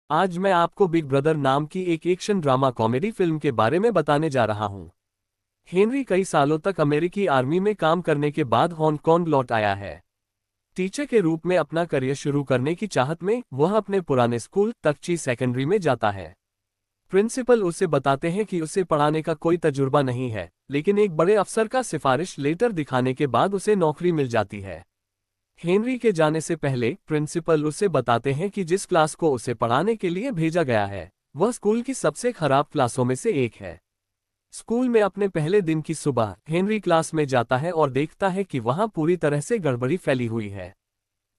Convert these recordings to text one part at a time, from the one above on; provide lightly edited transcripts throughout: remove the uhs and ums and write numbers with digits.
आज मैं आपको बिग ब्रदर नाम की एक एक्शन ड्रामा कॉमेडी फिल्म के बारे में बताने जा रहा हूं। हेनरी कई सालों तक अमेरिकी आर्मी में काम करने के बाद हांगकांग लौट आया है। टीचर के रूप में अपना करियर शुरू करने की चाहत में वह अपने पुराने स्कूल तकची सेकेंडरी में जाता है। प्रिंसिपल उसे बताते हैं कि उसे पढ़ाने का कोई तजुर्बा नहीं है, लेकिन एक बड़े अफसर का सिफारिश लेटर दिखाने के बाद उसे नौकरी मिल जाती है। हेनरी के जाने से पहले प्रिंसिपल उसे बताते हैं कि जिस क्लास को उसे पढ़ाने के लिए भेजा गया है वह स्कूल की सबसे खराब क्लासों में से एक है। स्कूल में अपने पहले दिन की सुबह हेनरी क्लास में जाता है और देखता है कि वहां पूरी तरह से गड़बड़ी फैली हुई है।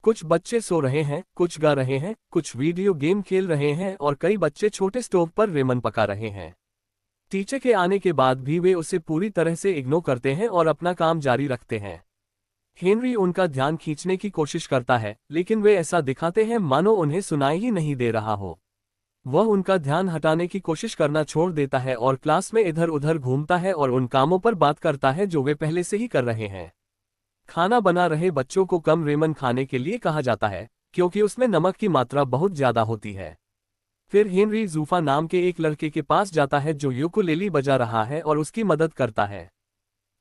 कुछ बच्चे सो रहे हैं, कुछ गा रहे हैं, कुछ वीडियो गेम खेल रहे हैं और कई बच्चे छोटे स्टोव पर रेमन पका रहे हैं। टीचर के आने के बाद भी वे उसे पूरी तरह से इग्नोर करते हैं और अपना काम जारी रखते हैं। हेनरी उनका ध्यान खींचने की कोशिश करता है, लेकिन वे ऐसा दिखाते हैं मानो उन्हें सुनाई ही नहीं दे रहा हो। वह उनका ध्यान हटाने की कोशिश करना छोड़ देता है और क्लास में इधर उधर घूमता है और उन कामों पर बात करता है जो वे पहले से ही कर रहे हैं। खाना बना रहे बच्चों को कम रेमन खाने के लिए कहा जाता है, क्योंकि उसमें नमक की मात्रा बहुत ज्यादा होती है। फिर हेनरी जूफा नाम के एक लड़के के पास जाता है जो यूकुलेली बजा रहा है और उसकी मदद करता है।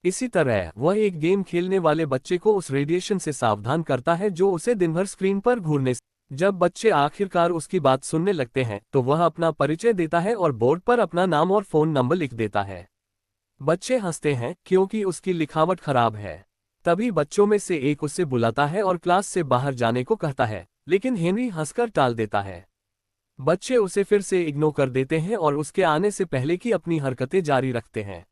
इसी तरह वह एक गेम खेलने वाले बच्चे को उस रेडिएशन से सावधान करता है जो उसे दिन भर स्क्रीन पर घूरने से। जब बच्चे आखिरकार उसकी बात सुनने लगते हैं तो वह अपना परिचय देता है और बोर्ड पर अपना नाम और फोन नंबर लिख देता है। बच्चे हंसते हैं क्योंकि उसकी लिखावट खराब है। तभी बच्चों में से एक उसे बुलाता है और क्लास से बाहर जाने को कहता है, लेकिन हेनरी हंसकर टाल देता है। बच्चे उसे फिर से इग्नोर कर देते हैं और उसके आने से पहले की अपनी हरकतें जारी रखते हैं।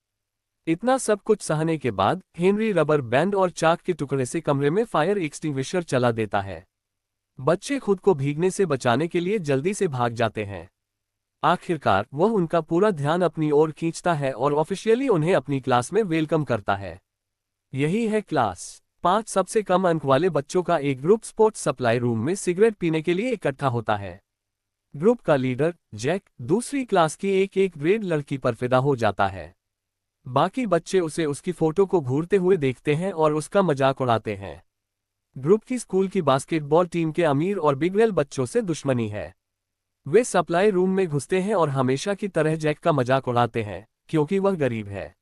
इतना सब कुछ सहने के बाद हेनरी रबर बैंड और चाक के टुकड़े से कमरे में फायर एक्सटिंग्विशर चला देता है। बच्चे खुद को भीगने से बचाने के लिए जल्दी से भाग जाते हैं। आखिरकार वह उनका पूरा ध्यान अपनी ओर खींचता है और ऑफिशियली उन्हें अपनी क्लास में वेलकम करता है। यही है क्लास। 5 सबसे कम अंक वाले बच्चों का एक ग्रुप स्पोर्ट्स सप्लाई रूम में सिगरेट पीने के लिए इकट्ठा होता है। ग्रुप का लीडर जैक दूसरी क्लास की एक ग्रेड लड़की पर फिदा हो जाता है। बाकी बच्चे उसे उसकी फोटो को घूरते हुए देखते हैं और उसका मजाक उड़ाते हैं। ग्रुप की स्कूल की बास्केटबॉल टीम के अमीर और बिगड़ेल बच्चों से दुश्मनी है। वे सप्लाई रूम में घुसते हैं और हमेशा की तरह जैक का मजाक उड़ाते हैं, क्योंकि वह गरीब है।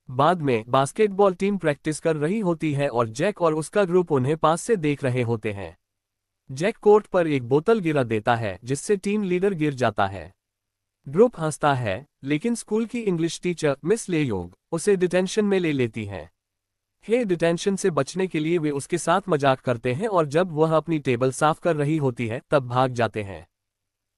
बाद में बास्केटबॉल टीम प्रैक्टिस कर रही होती है और जैक और उसका ग्रुप उन्हें पास से देख रहे होते हैं। जैक कोर्ट पर एक बोतल गिरा देता है जिससे टीम लीडर गिर जाता है। ग्रुप हंसता है, लेकिन स्कूल की इंग्लिश टीचर मिस लेयोंग उसे डिटेंशन में ले लेती हैं। डिटेंशन से बचने के लिए वे उसके साथ मजाक करते हैं और जब वह अपनी टेबल साफ कर रही होती है तब भाग जाते हैं।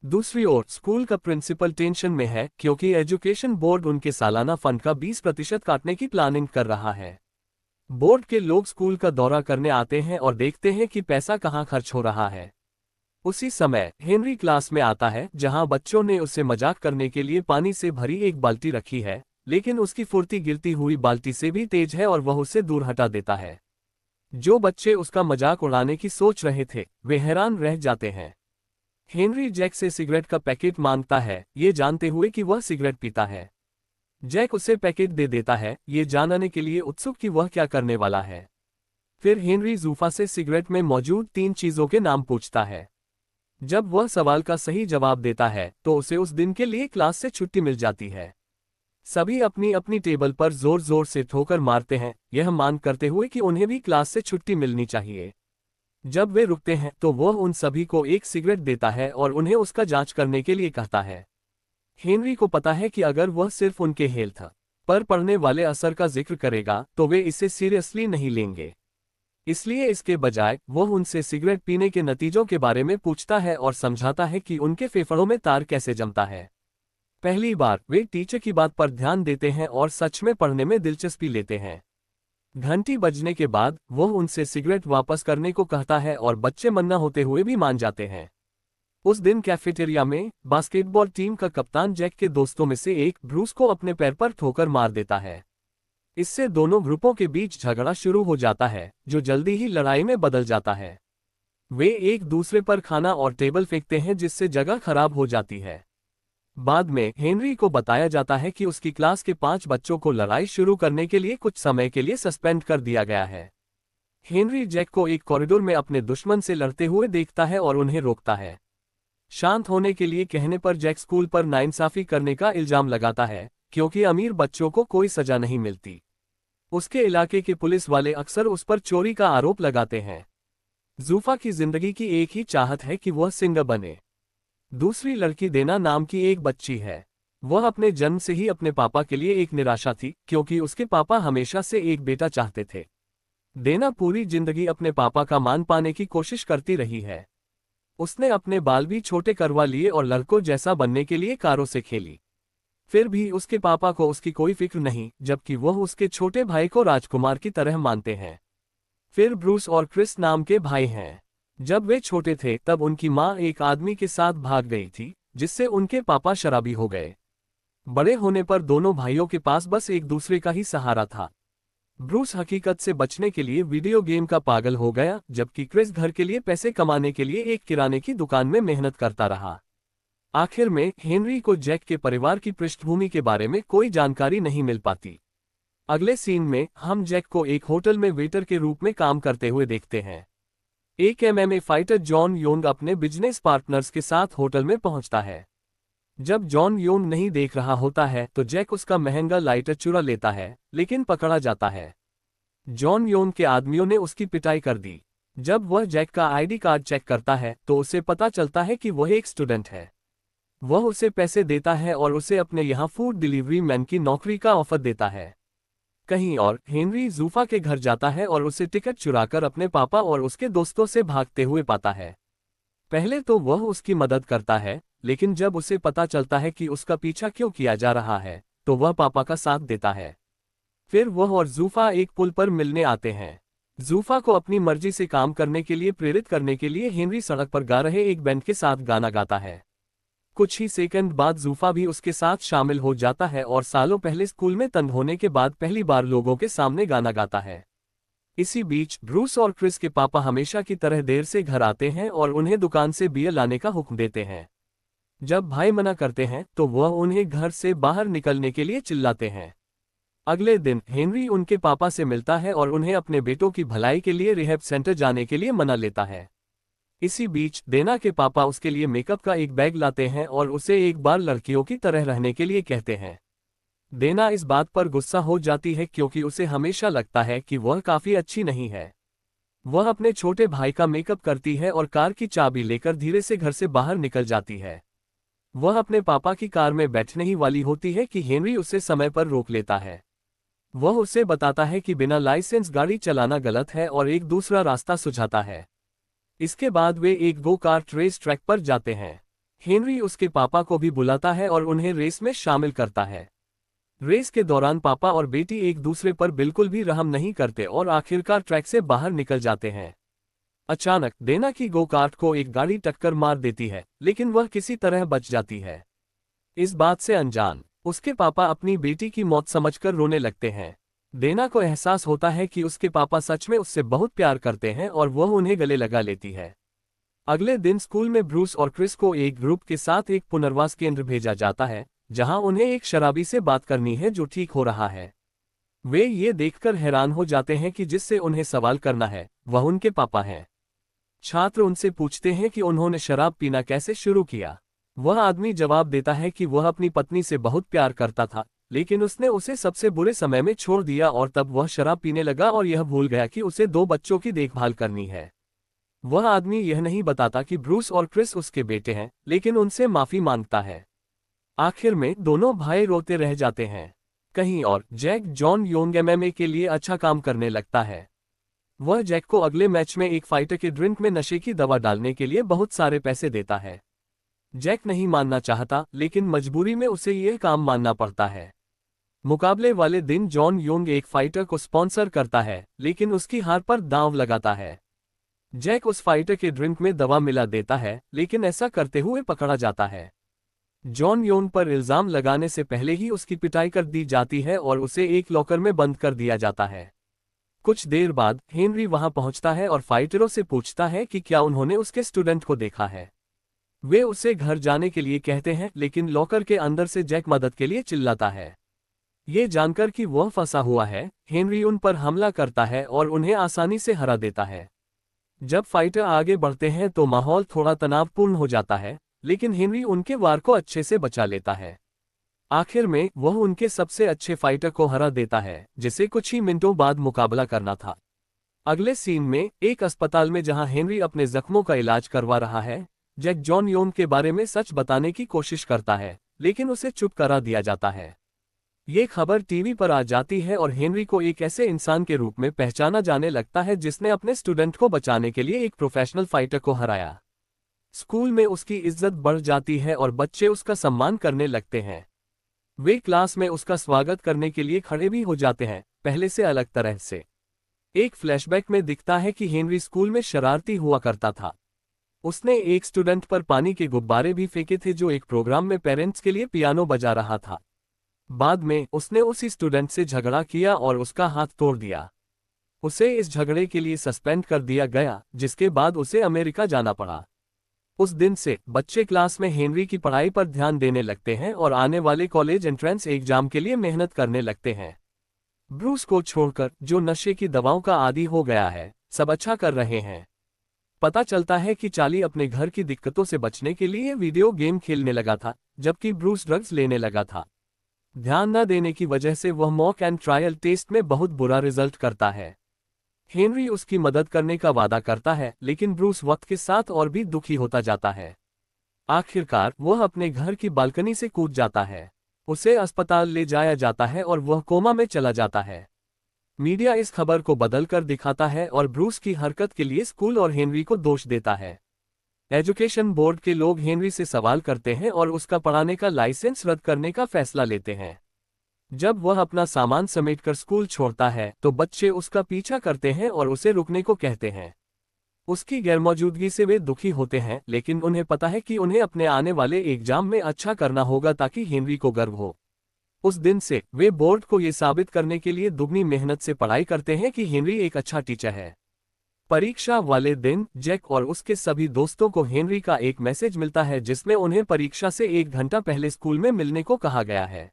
दूसरी ओर स्कूल का प्रिंसिपल टेंशन में है क्योंकि एजुकेशन बोर्ड उनके सालाना फंड का 20% काटने की प्लानिंग कर रहा है। बोर्ड के लोग स्कूल का दौरा करने आते हैं और देखते हैं कि पैसा कहाँ खर्च हो रहा है। उसी समय हेनरी क्लास में आता है जहां बच्चों ने उसे मजाक करने के लिए पानी से भरी एक बाल्टी रखी है, लेकिन उसकी फुर्ती गिरती हुई बाल्टी से भी तेज है और वह उसे दूर हटा देता है। जो बच्चे उसका मजाक उड़ाने की सोच रहे थे वे हैरान रह जाते हैं। हेनरी जैक से सिगरेट का पैकेट मांगता है, ये जानते हुए कि वह सिगरेट पीता है। जैक उसे पैकेट दे देता है, ये जानने के लिए उत्सुक कि वह क्या करने वाला है। फिर हेनरी जूफा से सिगरेट में मौजूद 3 चीजों के नाम पूछता है। जब वह सवाल का सही जवाब देता है तो उसे उस दिन के लिए क्लास से छुट्टी मिल जाती है। सभी अपनी अपनी टेबल पर जोर जोर से ठोकर मारते हैं, यह मान करते हुए कि उन्हें भी क्लास से छुट्टी मिलनी चाहिए। जब वे रुकते हैं तो वह उन सभी को एक सिगरेट देता है और उन्हें उसका जांच करने के लिए कहता है। हेनरी को पता है कि अगर वह सिर्फ उनके हेल्थ पर पड़ने वाले असर का जिक्र करेगा तो वे इसे सीरियसली नहीं लेंगे। इसलिए इसके बजाय वह उनसे सिगरेट पीने के नतीजों के बारे में पूछता है और समझाता है कि उनके फेफड़ों में तार कैसे जमता है। पहली बार वे टीचर की बात पर ध्यान देते हैं और सच में पढ़ने में दिलचस्पी लेते हैं। घंटी बजने के बाद वह उनसे सिगरेट वापस करने को कहता है और बच्चे मन्ना होते हुए भी मान जाते हैं। उस दिन कैफेटेरिया में बास्केटबॉल टीम का कप्तान जैक के दोस्तों में से एक ब्रूस को अपने पैर पर ठोकर मार देता है। इससे दोनों ग्रुपों के बीच झगड़ा शुरू हो जाता है, जो जल्दी ही लड़ाई में बदल जाता है। वे एक दूसरे पर खाना और टेबल फेंकते हैं जिससे जगह खराब हो जाती है। बाद में हेनरी को बताया जाता है कि उसकी क्लास के 5 बच्चों को लड़ाई शुरू करने के लिए कुछ समय के लिए सस्पेंड कर दिया गया है। हेनरी जैक को एक कॉरिडोर में अपने दुश्मन से लड़ते हुए देखता है और उन्हें रोकता है। शांत होने के लिए कहने पर जैक स्कूल पर नाइंसाफी करने का इल्जाम लगाता है, क्योंकि अमीर बच्चों को कोई सजा नहीं मिलती। उसके इलाके के पुलिस वाले अक्सर उस पर चोरी का आरोप लगाते हैं। जूफा की जिंदगी की एक ही चाहत है कि वह सिंगर बने। दूसरी लड़की देना नाम की एक बच्ची है। वह अपने जन्म से ही अपने पापा के लिए एक निराशा थी, क्योंकि उसके पापा हमेशा से एक बेटा चाहते थे। देना पूरी जिंदगी अपने पापा का मान पाने की कोशिश करती रही है। उसने अपने बाल भी छोटे करवा लिए और लड़कों जैसा बनने के लिए कारों से खेली। फिर भी उसके पापा को उसकी कोई फिक्र नहीं, जबकि वह उसके छोटे भाई को राजकुमार की तरह मानते हैं। फिर ब्रूस और क्रिस नाम के भाई हैं। जब वे छोटे थे तब उनकी माँ एक आदमी के साथ भाग गई थी, जिससे उनके पापा शराबी हो गए। बड़े होने पर दोनों भाइयों के पास बस एक दूसरे का ही सहारा था। ब्रूस हकीकत से बचने के लिए वीडियो गेम का पागल हो गया, जबकि क्रिस घर के लिए पैसे कमाने के लिए एक किराने की दुकान में मेहनत करता रहा। आखिर में हेनरी को जैक के परिवार की पृष्ठभूमि के बारे में कोई जानकारी नहीं मिल पाती। अगले सीन में हम जैक को एक होटल में वेटर के रूप में काम करते हुए देखते हैं। एक एमएमए फाइटर जॉन योंग अपने बिजनेस पार्टनर्स के साथ होटल में पहुंचता है। जब जॉन योंग नहीं देख रहा होता है तो जैक उसका महंगा लाइटर चुरा लेता है, लेकिन पकड़ा जाता है। जॉन योंग के आदमियों ने उसकी पिटाई कर दी। जब वह जैक का आईडी कार्ड चेक करता है तो उसे पता चलता है कि वह एक स्टूडेंट है। वह उसे पैसे देता है और उसे अपने यहाँ फूड डिलीवरी मैन की नौकरी का ऑफर देता है। कहीं और हेनरी जूफा के घर जाता है और उसे टिकट चुराकर अपने पापा और उसके दोस्तों से भागते हुए पाता है। पहले तो वह उसकी मदद करता है, लेकिन जब उसे पता चलता है कि उसका पीछा क्यों किया जा रहा है, तो वह पापा का साथ देता है। फिर वह और जूफा एक पुल पर मिलने आते हैं। जूफा को अपनी मर्जी से काम करने के लिए प्रेरित करने के लिए हेनरी सड़क पर गा रहे एक बैंड के साथ गाना गाता है। कुछ ही सेकंड बाद जूफा भी उसके साथ शामिल हो जाता है और सालों पहले स्कूल में तंग होने के बाद पहली बार लोगों के सामने गाना गाता है। इसी बीच ब्रूस और क्रिस के पापा हमेशा की तरह देर से घर आते हैं और उन्हें दुकान से बियर लाने का हुक्म देते हैं। जब भाई मना करते हैं तो वह उन्हें घर से बाहर निकलने के लिए चिल्लाते हैं। अगले दिन हेनरी उनके पापा से मिलता है और उन्हें अपने बेटों की भलाई के लिए रिहैब सेंटर जाने के लिए मना लेता है। इसी बीच देना के पापा उसके लिए मेकअप का एक बैग लाते हैं और उसे एक बार लड़कियों की तरह रहने के लिए कहते हैं। देना इस बात पर गुस्सा हो जाती है, क्योंकि उसे हमेशा लगता है कि वह काफी अच्छी नहीं है। वह अपने छोटे भाई का मेकअप करती है और कार की चाबी लेकर धीरे से घर से बाहर निकल जाती है। वह अपने पापा की कार में बैठने ही वाली होती है कि हेनरी उसे समय पर रोक लेता है। वह उसे बताता है कि बिना लाइसेंस गाड़ी चलाना गलत है और एक दूसरा रास्ता सुझाता है। इसके बाद वे एक गो कार्ट रेस ट्रैक पर जाते हैं। हेनरी उसके पापा को भी बुलाता है और उन्हें रेस में शामिल करता है। रेस के दौरान पापा और बेटी एक दूसरे पर बिल्कुल भी रहम नहीं करते और आखिरकार ट्रैक से बाहर निकल जाते हैं। अचानक देना की गो कार्ट को एक गाड़ी टक्कर मार देती है, लेकिन वह किसी तरह बच जाती है। इस बात से अनजान उसके पापा अपनी बेटी की मौत समझकर रोने लगते हैं। देना को एहसास होता है कि उसके पापा सच में उससे बहुत प्यार करते हैं और वह उन्हें गले लगा लेती है। अगले दिन स्कूल में ब्रूस और क्रिस को एक ग्रुप के साथ एक पुनर्वास केंद्र भेजा जाता है, जहां उन्हें एक शराबी से बात करनी है जो ठीक हो रहा है। वे ये देखकर हैरान हो जाते हैं कि जिससे उन्हें सवाल करना है वह उनके पापा हैं। छात्र उनसे पूछते हैं कि उन्होंने शराब पीना कैसे शुरू किया। वह आदमी जवाब देता है कि वह अपनी पत्नी से बहुत प्यार करता था, लेकिन उसने उसे सबसे बुरे समय में छोड़ दिया और तब वह शराब पीने लगा और यह भूल गया कि उसे 2 बच्चों की देखभाल करनी है। वह आदमी यह नहीं बताता कि ब्रूस और क्रिस उसके बेटे हैं, लेकिन उनसे माफी मांगता है। आखिर में दोनों भाई रोते रह जाते हैं। कहीं और जैक जॉन योंग एमएमए के लिए अच्छा काम करने लगता है। वह जैक को अगले मैच में एक फाइटर के ड्रिंक में नशे की दवा डालने के लिए बहुत सारे पैसे देता है। जैक नहीं मानना चाहता, लेकिन मजबूरी में उसे यह काम मानना पड़ता है। मुकाबले वाले दिन जॉन योंग एक फाइटर को स्पॉन्सर करता है, लेकिन उसकी हार पर दांव लगाता है। जैक उस फाइटर के ड्रिंक में दवा मिला देता है, लेकिन ऐसा करते हुए पकड़ा जाता है। जॉन योंग पर इल्जाम लगाने से पहले ही उसकी पिटाई कर दी जाती है और उसे एक लॉकर में बंद कर दिया जाता है। कुछ देर बाद हेनरी वहां पहुंचता है और फाइटरों से पूछता है कि क्या उन्होंने उसके स्टूडेंट को देखा है। वे उसे घर जाने के लिए कहते हैं, लेकिन लॉकर के अंदर से जैक मदद के लिए चिल्लाता है। ये जानकर कि वह फंसा हुआ है, हेनरी उन पर हमला करता है और उन्हें आसानी से हरा देता है। जब फाइटर आगे बढ़ते हैं तो माहौल थोड़ा तनावपूर्ण हो जाता है, लेकिन हेनरी उनके वार को अच्छे से बचा लेता है। आखिर में वह उनके सबसे अच्छे फाइटर को हरा देता है, जिसे कुछ ही मिनटों बाद मुकाबला करना था। अगले सीन में एक अस्पताल में जहां हेनरी अपने जख्मों का इलाज करवा रहा है, जैक जॉन योन के बारे में सच बताने की कोशिश करता है, लेकिन उसे चुप करा दिया जाता है। ये खबर टीवी पर आ जाती है और हेनरी को एक ऐसे इंसान के रूप में पहचाना जाने लगता है जिसने अपने स्टूडेंट को बचाने के लिए एक प्रोफेशनल फाइटर को हराया। स्कूल में उसकी इज्जत बढ़ जाती है और बच्चे उसका सम्मान करने लगते हैं। वे क्लास में उसका स्वागत करने के लिए खड़े भी हो जाते हैं, पहले से अलग तरह से। एक फ्लैशबैक में दिखता है कि हेनरी स्कूल में शरारती हुआ करता था। उसने एक स्टूडेंट पर पानी के गुब्बारे भी फेंके थे जो एक प्रोग्राम में पेरेंट्स के लिए पियानो बजा रहा था। बाद में उसने उसी स्टूडेंट से झगड़ा किया और उसका हाथ तोड़ दिया। उसे इस झगड़े के लिए सस्पेंड कर दिया गया, जिसके बाद उसे अमेरिका जाना पड़ा। उस दिन से बच्चे क्लास में हेनरी की पढ़ाई पर ध्यान देने लगते हैं और आने वाले कॉलेज एंट्रेंस एग्जाम के लिए मेहनत करने लगते हैं। ब्रूस को छोड़कर, जो नशे की दवाओं का आदी हो गया है, सब अच्छा कर रहे हैं। पता चलता है कि चार्ली अपने घर की दिक्कतों से बचने के लिए वीडियो गेम खेलने लगा था, जबकि ब्रूस ड्रग्स लेने लगा था। ध्यान न देने की वजह से वह मॉक एंड ट्रायल टेस्ट में बहुत बुरा रिजल्ट करता है। हेनरी उसकी मदद करने का वादा करता है, लेकिन ब्रूस वक्त के साथ और भी दुखी होता जाता है। आखिरकार वह अपने घर की बालकनी से कूद जाता है। उसे अस्पताल ले जाया जाता है और वह कोमा में चला जाता है। मीडिया इस खबर को बदलकर दिखाता है और ब्रूस की हरकत के लिए स्कूल और हेनरी को दोष देता है। एजुकेशन बोर्ड के लोग हेनरी से सवाल करते हैं और उसका पढ़ाने का लाइसेंस रद्द करने का फैसला लेते हैं। जब वह अपना सामान समेटकर स्कूल छोड़ता है तो बच्चे उसका पीछा करते हैं और उसे रुकने को कहते हैं। उसकी गैरमौजूदगी से वे दुखी होते हैं, लेकिन उन्हें पता है कि उन्हें अपने आने वाले एग्जाम में अच्छा करना होगा ताकि हेनरी को गर्व हो। उस दिन से वे बोर्ड को ये साबित करने के लिए दुगनी मेहनत से पढ़ाई करते हैं कि हेनरी एक अच्छा टीचर है। परीक्षा वाले दिन जैक और उसके सभी दोस्तों को हेनरी का एक मैसेज मिलता है जिसमें उन्हें परीक्षा से 1 घंटा पहले स्कूल में मिलने को कहा गया है।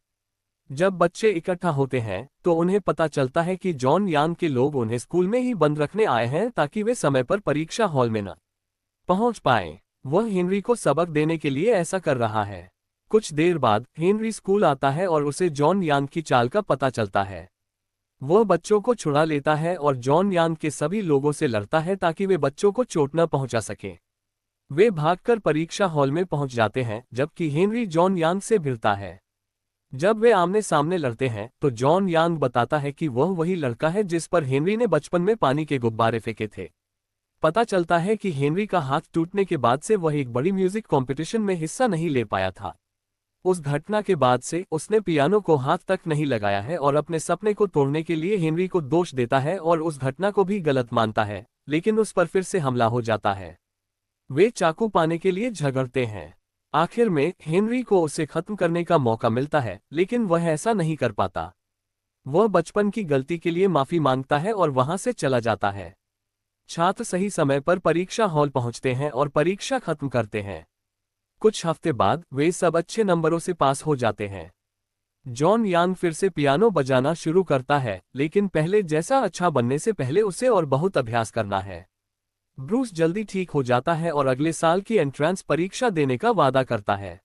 जब बच्चे इकट्ठा होते हैं तो उन्हें पता चलता है कि जॉन यांग के लोग उन्हें स्कूल में ही बंद रखने आए हैं ताकि वे समय पर परीक्षा हॉल में न पहुंच पाएं। वह हेनरी को सबक देने के लिए ऐसा कर रहा है। कुछ देर बाद हेनरी स्कूल आता है और उसे जॉन यांग की चाल का पता चलता है। वह बच्चों को छुड़ा लेता है और जॉन यांग के सभी लोगों से लड़ता है ताकि वे बच्चों को चोट न पहुंचा सके। वे भागकर परीक्षा हॉल में पहुंच जाते हैं, जबकि हेनरी जॉन यांग से भिड़ता है। जब वे आमने सामने लड़ते हैं तो जॉन यांग बताता है कि वह वही लड़का है जिस पर हेनरी ने बचपन में पानी के गुब्बारे फेंके थे। पता चलता है कि हेनरी का हाथ टूटने के बाद से वह एक बड़ी म्यूजिक कॉम्पिटिशन में हिस्सा नहीं ले पाया था। उस घटना के बाद से उसने पियानो को हाथ तक नहीं लगाया है और अपने सपने को तोड़ने के लिए हेनरी को दोष देता है और उस घटना को भी गलत मानता है, लेकिन उस पर फिर से हमला हो जाता है। वे चाकू पाने के लिए झगड़ते हैं। आखिर में हेनरी को उसे खत्म करने का मौका मिलता है, लेकिन वह ऐसा नहीं कर पाता। वह बचपन की गलती के लिए माफी मांगता है और वहां से चला जाता है। छात्र सही समय पर परीक्षा हॉल पहुंचते हैं और परीक्षा खत्म करते हैं। कुछ हफ्ते बाद वे सब अच्छे नंबरों से पास हो जाते हैं। जॉन यांग फिर से पियानो बजाना शुरू करता है, लेकिन पहले जैसा अच्छा बनने से पहले उसे और बहुत अभ्यास करना है। ब्रूस जल्दी ठीक हो जाता है और अगले साल की एंट्रेंस परीक्षा देने का वादा करता है।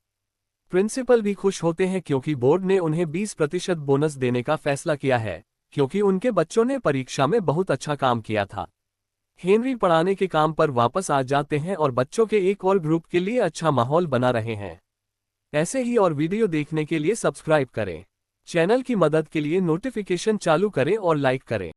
प्रिंसिपल भी खुश होते हैं क्योंकि बोर्ड ने उन्हें 20% बोनस देने का फैसला किया है, क्योंकि उनके बच्चों ने परीक्षा में बहुत अच्छा काम किया था। हेनरी पढ़ाने के काम पर वापस आ जाते हैं और बच्चों के एक और ग्रुप के लिए अच्छा माहौल बना रहे हैं। ऐसे ही और वीडियो देखने के लिए सब्सक्राइब करें। चैनल की मदद के लिए नोटिफिकेशन चालू करें और लाइक करें।